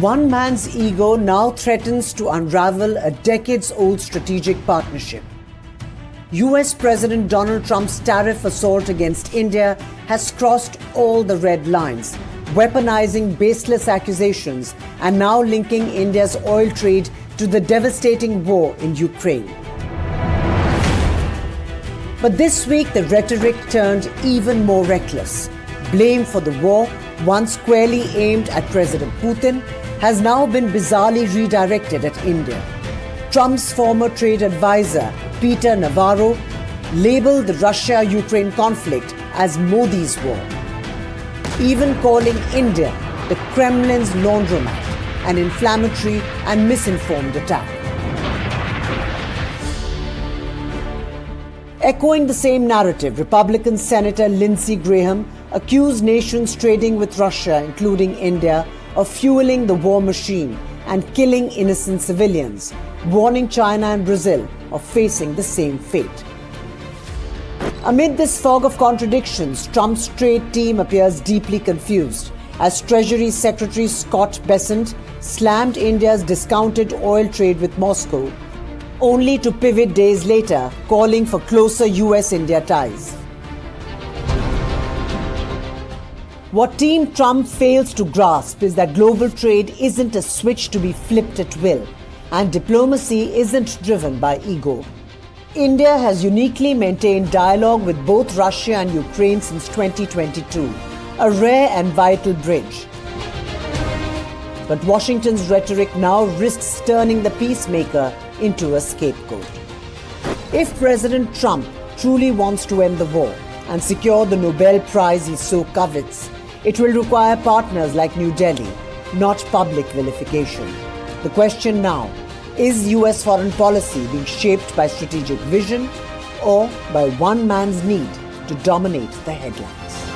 One man's ego now threatens to unravel a decades-old strategic partnership. US President Donald Trump's tariff assault against India has crossed all the red lines, weaponizing baseless accusations and now linking India's oil trade to the devastating war in Ukraine. But this week, the rhetoric turned even more reckless. Blame for the war, once squarely aimed at President Putin, has now been bizarrely redirected at India. Trump's former trade advisor, Peter Navarro, labeled the Russia-Ukraine conflict as Modi's war, even calling India the Kremlin's laundromat, an inflammatory and misinformed attack. Echoing the same narrative, Republican Senator Lindsey Graham accused nations trading with Russia, including India, of fueling the war machine and killing innocent civilians, warning China and Brazil of facing the same fate. Amid this fog of contradictions, Trump's trade team appears deeply confused as Treasury Secretary Scott Bessent slammed India's discounted oil trade with Moscow, only to pivot days later, calling for closer US-India ties. What Team Trump fails to grasp is that global trade isn't a switch to be flipped at will, and diplomacy isn't driven by ego. India has uniquely maintained dialogue with both Russia and Ukraine since 2022, a rare and vital bridge. But Washington's rhetoric now risks turning the peacemaker into a scapegoat. If President Trump truly wants to end the war and secure the Nobel Prize he so covets, it will require partners like New Delhi, not public vilification. The question now, is US foreign policy being shaped by strategic vision or by one man's need to dominate the headlines?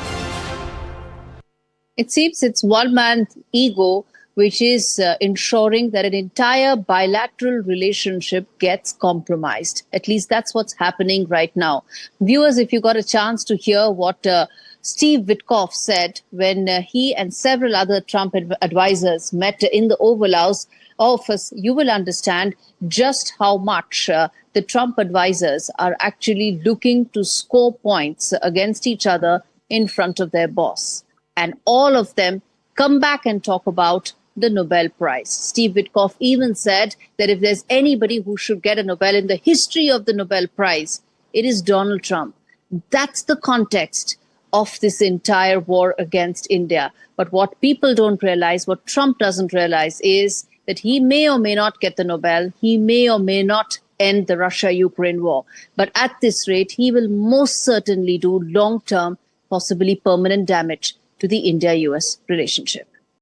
It seems it's one man's ego which is ensuring that an entire bilateral relationship gets compromised. At least that's what's happening right now. Viewers, if you got a chance to hear what Steve Witkoff said when he and several other Trump advisors met in the Oval House office, you will understand just how much the Trump advisors are actually looking to score points against each other in front of their boss. And all of them come back and talk about the Nobel Prize. Steve Witkoff even said that if there's anybody who should get a Nobel in the history of the Nobel Prize, it is Donald Trump. That's the context of this entire war against India. But what people don't realize, what Trump doesn't realize, is that he may or may not get the Nobel. He may or may not end the Russia-Ukraine war. But at this rate, he will most certainly do long-term, possibly permanent damage to the India-US relationship.